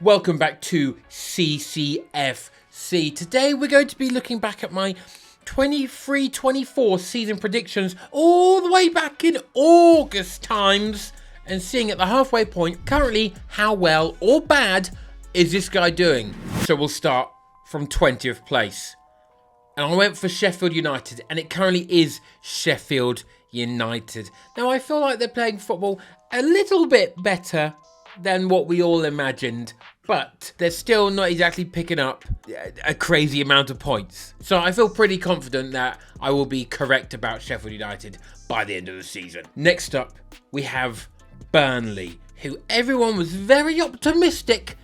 Welcome back to CCFC. Today we're going to be looking back at my 23-24 season predictions all the way back in August times and seeing at the halfway point currently how well or bad is this guy doing. So we'll start from 20th place. And I went for Sheffield United, and it currently is Sheffield United. Now I feel like they're playing football a little bit better than what we all imagined, but they're still not exactly picking up a crazy amount of points. So I feel pretty confident that I will be correct about Sheffield United by the end of the season. Next up, we have Burnley, who everyone was very optimistic,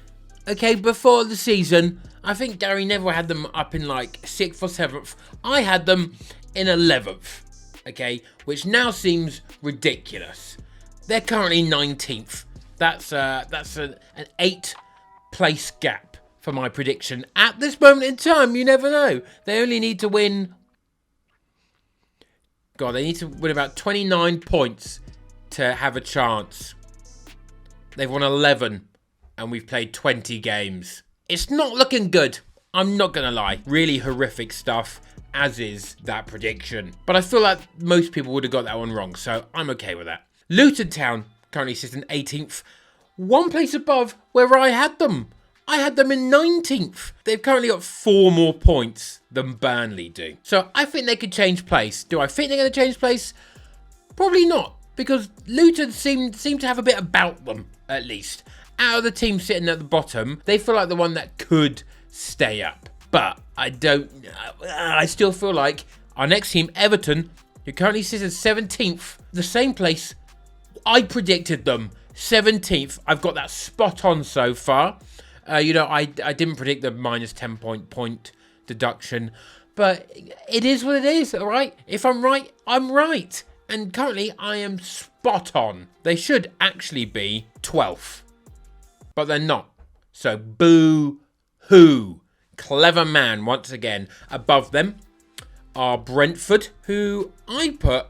before the season. I think Gary Neville had them up in like 6th or 7th. I had them in 11th, which now seems ridiculous. They're currently 19th. That's an 8-place gap for my prediction. At this moment in time, you never know. They only need to win... they need to win about 29 points to have a chance. They've won 11, and we've played 20 games. It's not looking good. I'm not going to lie. Really horrific stuff, as is that prediction. But I feel like most people would have got that one wrong, so I'm okay with that. Luton Town currently sits in 18th, one place above where I had them. I had them in 19th. They've currently got 4 more points than Burnley do. So I think they could change place. Do I think they're going to change place? Probably not, because Luton seem to have a bit about them, at least. Out of the team sitting at the bottom, they feel like the one that could stay up. But I still feel like our next team, Everton, who currently sits in 17th, the same place I predicted them, 17th. I've got that spot on so far. I didn't predict the minus 10 point deduction, but it is what it is, all right? If I'm right, I'm right. And currently, I am spot on. They should actually be 12th, but they're not. So boo-hoo. Clever man, once again. Above them are Brentford, who I put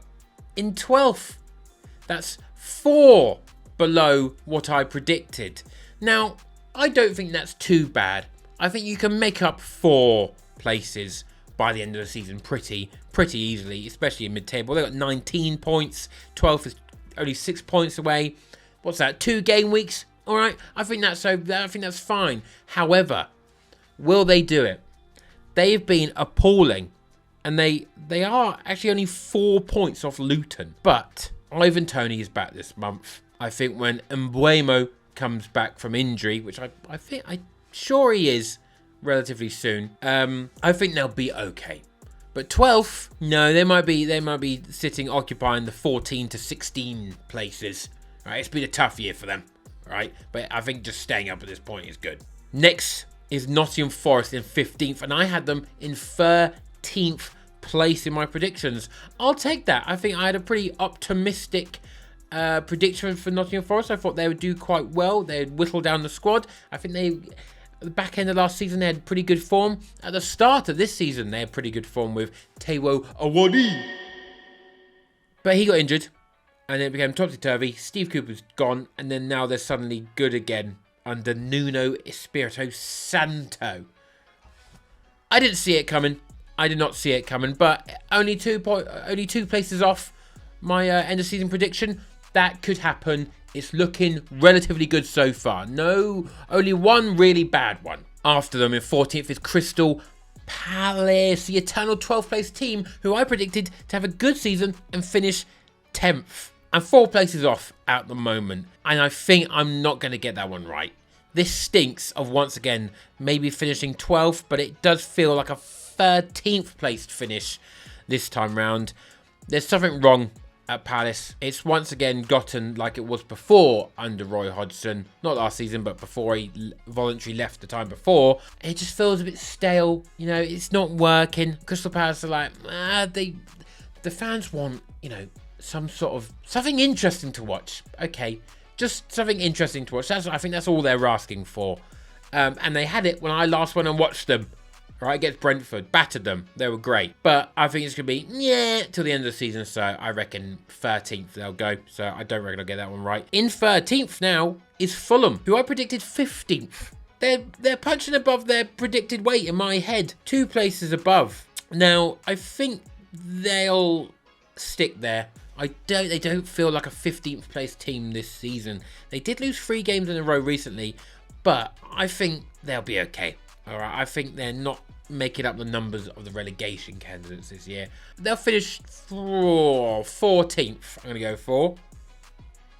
in 12th. That's 4 below what I predicted. Now, I don't think that's too bad. I think you can make up 4 places by the end of the season pretty easily, especially in mid-table. They've got 19 points. 12th is only 6 points away. What's that? 2 game weeks? All right. I think that's fine. However, will they do it? They've been appalling, and they are actually only 4 points off Luton. But Ivan Toney is back this month. I think when Mbeumo comes back from injury, which I'm sure he is relatively soon, I think they'll be okay. But 12th, no, they might be sitting occupying the 14 to 16 places. All right, it's been a tough year for them, right? But I think just staying up at this point is good. Next is Nottingham Forest in 15th, and I had them in 13th place in my predictions. I'll take that. I think I had a pretty optimistic prediction for Nottingham Forest. I thought they would do quite well. They'd whittle down the squad. I think at the back end of last season, they had pretty good form. At the start of this season, they had pretty good form with Taiwo Awoniyi. But he got injured, and it became topsy-turvy. Steve Cooper's gone, and then now they're suddenly good again under Nuno Espirito Santo. I didn't see it coming. I did not see it coming, but only 2 places off my end of season prediction. That could happen. It's looking relatively good so far. No, only one really bad one. After them in 14th is Crystal Palace, the eternal 12th place team, who I predicted to have a good season and finish 10th. I'm 4 places off at the moment, and I think I'm not going to get that one right. This stinks of once again maybe finishing 12th, but it does feel like a 13th place finish this time round. There's something wrong at Palace. It's once again gotten like it was before under Roy Hodgson. Not last season, but before he voluntarily left the time before. It just feels a bit stale. It's not working. Crystal Palace are like, the fans want, something interesting to watch. Okay, just something interesting to watch. I think that's all they're asking for. And they had it when I last went and watched them. Right, against Brentford, battered them. They were great. But I think it's going to be, till the end of the season. So I reckon 13th they'll go. So I don't reckon I'll get that one right. In 13th now is Fulham, who I predicted 15th. they're punching above their predicted weight in my head. 2 places above. Now, I think they'll stick there. They don't feel like a 15th place team this season. They did lose 3 games in a row recently, but I think they'll be okay. All right, I think they're not making up the numbers of the relegation candidates this year. They'll finish 14th. I'm going to go for.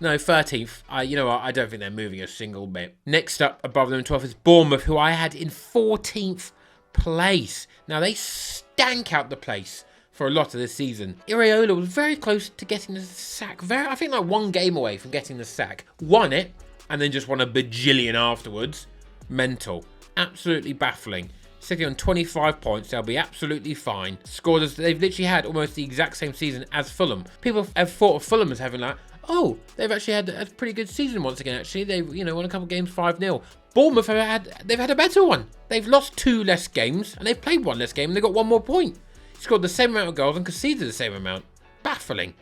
No, 13th. You know what? I don't think they're moving a single bit. Next up above them, 12th, is Bournemouth, who I had in 14th place. Now, they stank out the place for a lot of this season. Iraola was very close to getting the sack. I think like 1 game away from getting the sack. Won it, and then just won a bajillion afterwards. Mental. Absolutely baffling. Sitting on 25 points, they'll be absolutely fine. Scored as they've literally had almost the exact same season as Fulham. People have thought of Fulham as having like, oh, they've actually had a pretty good season once again. Actually, they won a couple of games 5-0. Bournemouth they've had a better one. They've lost 2 less games and they've played 1 less game and they got 1 more point. Scored the same amount of goals and conceded the same amount. Baffling.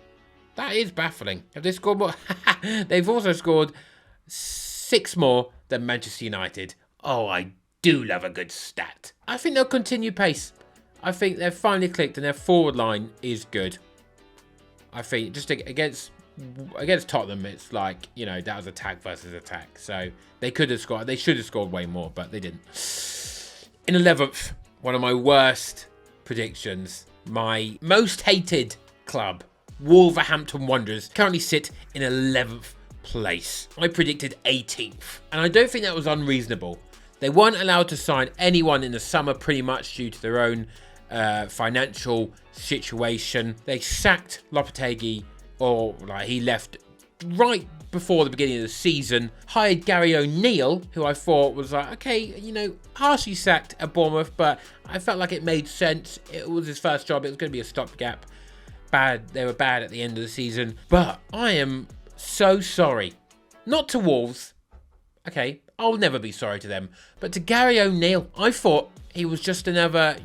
That is baffling. Have they scored more? They've also scored 6 more than Manchester United. Oh, I do love a good stat. I think they'll continue pace. I think they've finally clicked and their forward line is good. I think just against Tottenham, it's like, that was attack versus attack. So they could have scored. They should have scored way more, but they didn't. In 11th, one of my worst predictions, my most hated club, Wolverhampton Wanderers, currently sit in 11th place. I predicted 18th, and I don't think that was unreasonable. They weren't allowed to sign anyone in the summer pretty much due to their own financial situation. They sacked Lopetegui, he left right before the beginning of the season, hired Gary O'Neill, who I thought was like, okay, harshly sacked at Bournemouth, but I felt like it made sense. It was his first job. It was going to be a stopgap. They were bad at the end of the season, but I am so sorry. Not to Wolves. Okay, I'll never be sorry to them, but to Gary O'Neill, I thought he was just another,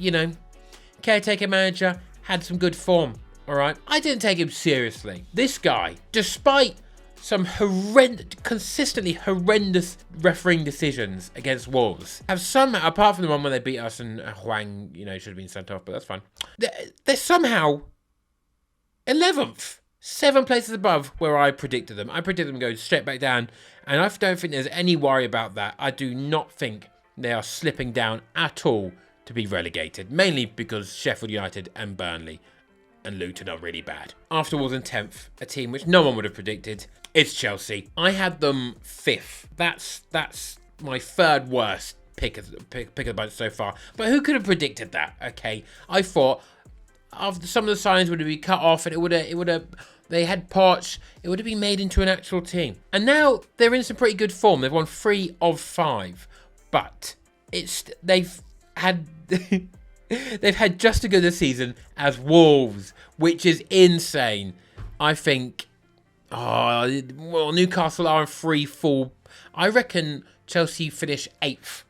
caretaker manager, had some good form. All right, I didn't take him seriously. This guy, despite some consistently horrendous refereeing decisions against Wolves, have somehow, apart from the one where they beat us and Huang, should have been sent off, but that's fine. They're somehow 11th, 7 places above where I predicted them. I predicted them going straight back down, and I don't think there's any worry about that. I do not think they are slipping down at all to be relegated, mainly because Sheffield United and Burnley and Luton are really bad. Afterwards in 10th, a team which no one would have predicted, it's Chelsea. I had them 5th. That's my 3rd worst pick of the bunch so far. But who could have predicted that? Okay, I thought after some of the signs would have been cut off, and it would have. They had Poch. It would have been made into an actual team. And now they're in some pretty good form. They've won 3 of 5, but they've had. They've had just as good a season as Wolves, which is insane. I think, Newcastle are in free fall. I reckon Chelsea finish 8th.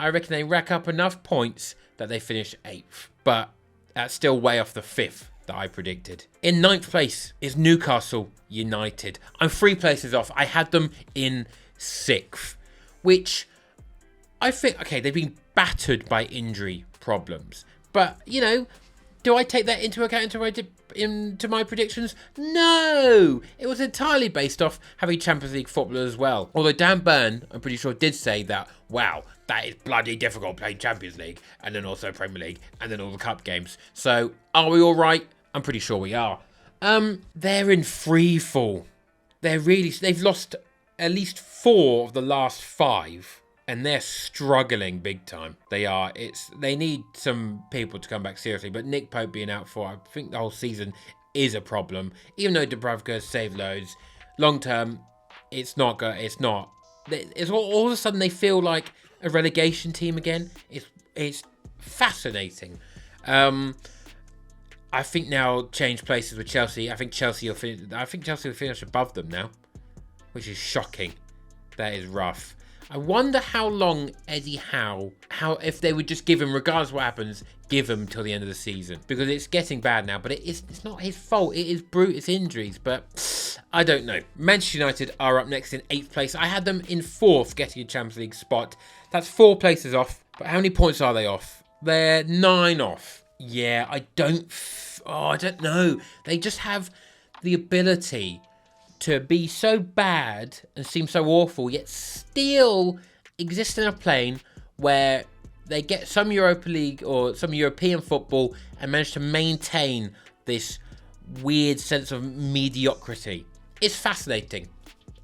I reckon they rack up enough points that they finish 8th. But that's still way off the 5th that I predicted. In 9th place is Newcastle United. I'm 3 places off. I had them in 6th, which I think, okay, they've been battered by injury problems. But, do I take that into account into my predictions? No! It was entirely based off having Champions League football as well. Although Dan Burn, I'm pretty sure, did say that, wow, that is bloody difficult playing Champions League, and then also Premier League, and then all the cup games. So, are we all right? I'm pretty sure we are. They're in free fall. They've lost at least 4 of the last 5. And they're struggling big time. They are. They need some people to come back seriously. But Nick Pope being out for, I think, the whole season is a problem. Even though Dubravka has saved loads, long term, it's not good. It's not. It's all of a sudden they feel like a relegation team again. It's fascinating. I think now change places with Chelsea. I think Chelsea will finish above them now, which is shocking. That is rough. I wonder how long Eddie Howe, if they would just give him, regardless of what happens, give him till the end of the season. Because it's getting bad now, but it's not his fault. It is Brutus injuries, but I don't know. Manchester United are up next in 8th place. I had them in 4th, getting a Champions League spot. That's 4 places off. But how many points are they off? They're 9 off. Yeah, I don't know. They just have the ability to be so bad and seem so awful, yet still exist in a plane where they get some Europa League or some European football and manage to maintain this weird sense of mediocrity. It's fascinating,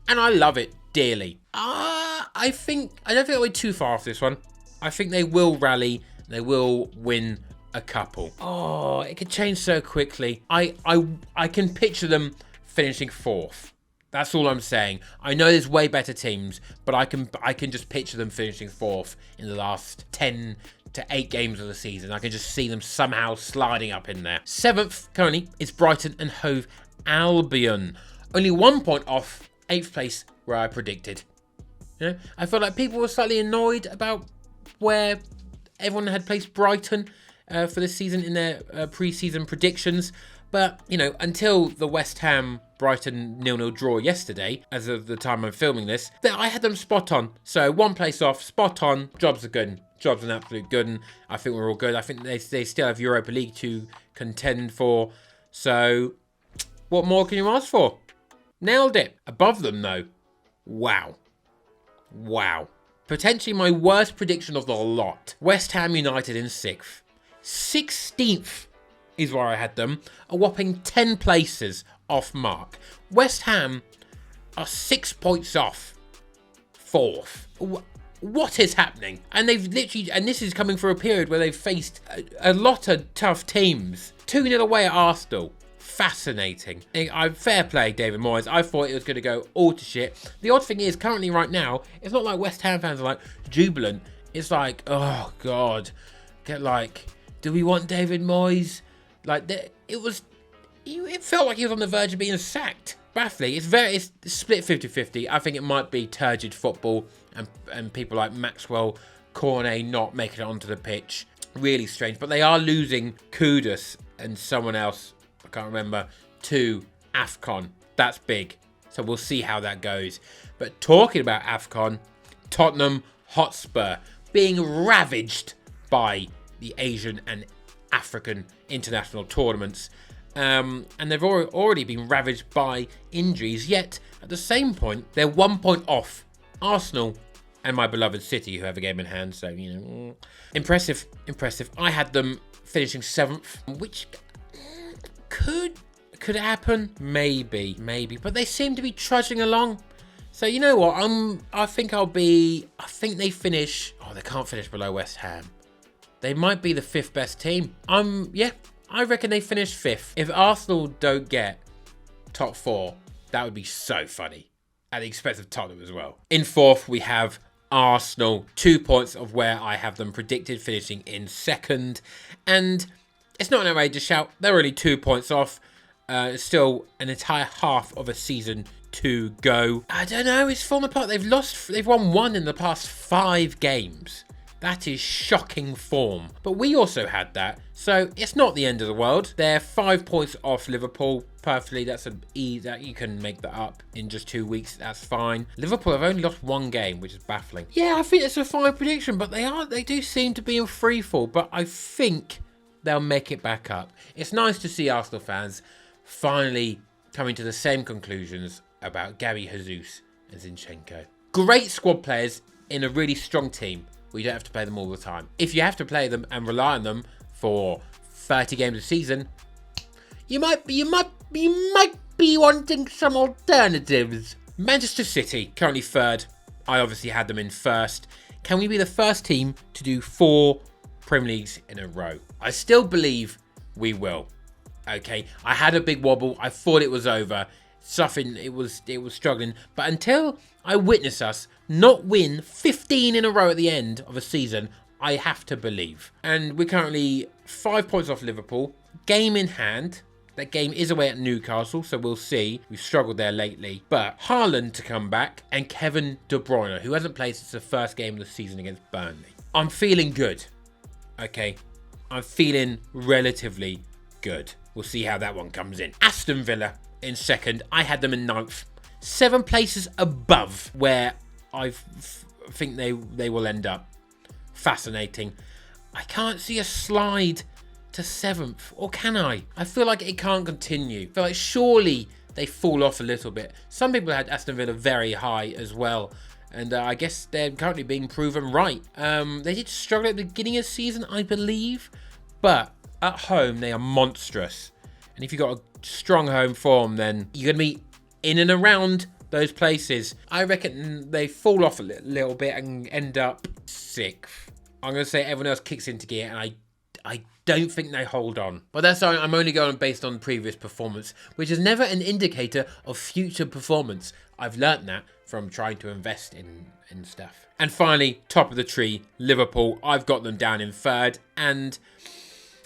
and I love it dearly. I don't think they'll be too far off this one. I think they will rally. They will win a couple. Oh, it could change so quickly. I can picture them finishing 4th. That's all I'm saying. I know there's way better teams, but I can just picture them finishing 4th in the last 10 to 8 games of the season. I can just see them somehow sliding up in there. 7th currently is Brighton and Hove Albion. Only 1 point off 8th place where I predicted. You know, I felt like people were slightly annoyed about where everyone had placed Brighton for this season in their pre-season predictions. But, you know, until the West Ham Brighton 0-0 draw yesterday, as of the time I'm filming this, I had them spot on. So 1 place off, spot on, jobs are good. Jobs an absolute good, and I think we're all good. I think they still have Europa League to contend for. So what more can you ask for? Nailed it. Above them, though. Wow. Potentially my worst prediction of the lot. West Ham United in 6th. 16th is where I had them. A whopping 10 places off mark. West Ham are 6 points off 4th. What is happening? And they've literally, and this is coming for a period where they've faced a lot of tough teams. 2-0 away at Arsenal. Fascinating. Fair play, David Moyes. I thought it was going to go all to shit. The odd thing is, currently right now, it's not like West Ham fans are like jubilant. It's like, oh God, do we want David Moyes? It felt like he was on the verge of being sacked. Baffling. It's split 50-50. I think it might be turgid football and people like Maxwell Cornet not making it onto the pitch. Really strange. But they are losing Kudus and someone else, I can't remember, to AFCON. That's big. So we'll see how that goes. But talking about AFCON, Tottenham Hotspur being ravaged by the Asian and African international tournaments. And they've already been ravaged by injuries, yet at the same point, they're 1 point off Arsenal and my beloved City, who have a game in hand. So, you know, impressive. I had them finishing 7th, which could happen, maybe, but they seem to be trudging along. So you know what? I think they finish. Oh, they can't finish below West Ham. They might be the 5th best team. I reckon they finish 5th. If Arsenal don't get top 4, that would be so funny. At the expense of Tottenham as well. In 4th, we have Arsenal. 2 points of where I have them predicted finishing in 2nd. And it's not an outrageous shout. They're only 2 points off. It's still an entire half of a season to go. I don't know. It's fallen apart. They've won 1 in the past 5 games. That is shocking form. But we also had that. So it's not the end of the world. They're 5 points off Liverpool. Perfectly. That's an ease that you can make that up in just 2 weeks. That's fine. Liverpool have only lost 1 game, which is baffling. Yeah, I think it's a fine prediction, but they do seem to be in free fall. But I think they'll make it back up. It's nice to see Arsenal fans finally coming to the same conclusions about Gary Jesus and Zinchenko. Great squad players in a really strong team. We don't have to play them all the time. If you have to play them and rely on them for 30 games a season, you might be wanting some alternatives. Manchester City, currently 3rd. I obviously had them in 1st. Can we be the first team to do 4 Premier Leagues in a row? I still believe we will. Okay, I had a big wobble. I thought it was over. It was struggling. But until I witness us not win 15 in a row at the end of a season, I have to believe. And we're currently 5 points off Liverpool. Game in hand. That game is away at Newcastle, so we'll see. We've struggled there lately. But Haaland to come back and Kevin De Bruyne, who hasn't played since the first game of the season against Burnley. I'm feeling good. Okay. I'm feeling relatively good. We'll see how that one comes in. Aston Villa in second. I had them in 9th. 7 places above where I think they will end up. Fascinating. I can't see a slide to 7th, or can I? I feel like it can't continue. I feel like surely they fall off a little bit. Some people had Aston Villa very high as well, and I guess they're currently being proven right. They did struggle at the beginning of the season, I believe, but at home they are monstrous. And if you've got a strong home form, then you're going to be in and around those places. I reckon they fall off a little bit and end up 6th. I'm going to say everyone else kicks into gear, and I don't think they hold on. But that's why I'm only going based on previous performance, which is never an indicator of future performance. I've learnt that from trying to invest in stuff. And finally, top of the tree, Liverpool. I've got them down in 3rd, and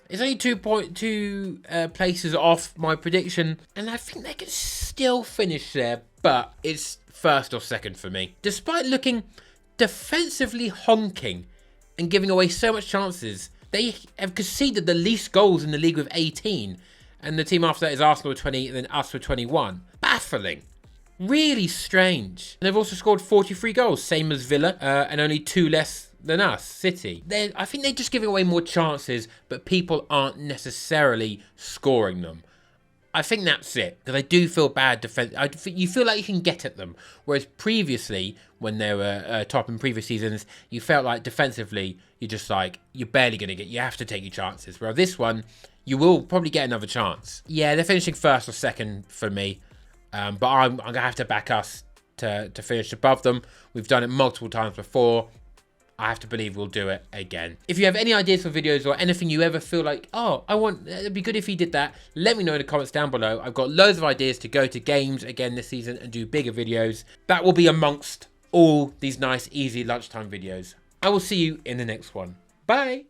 it's only 2 places off my prediction, and I think they can still finish there, but it's 1st or 2nd for me. Despite looking defensively honking and giving away so much chances, they have conceded the least goals in the league with 18. And the team after that is Arsenal with 20 and then us with 21. Baffling. Really strange. And they've also scored 43 goals, same as Villa, and only 2 less than us, City. I think they're just giving away more chances, but people aren't necessarily scoring them. I think that's it, because I do feel bad defense. You feel like you can get at them, whereas previously, when they were top in previous seasons, you felt like defensively, you're barely going to get. You have to take your chances. Whereas this one, you will probably get another chance. Yeah, they're finishing 1st or 2nd for me, but I'm going to have to back us to finish above them. We've done it multiple times before. I have to believe we'll do it again. If you have any ideas for videos or anything you ever feel like, oh, it'd be good if you did that, let me know in the comments down below. I've got loads of ideas to go to games again this season and do bigger videos. That will be amongst all these nice, easy lunchtime videos. I will see you in the next one. Bye.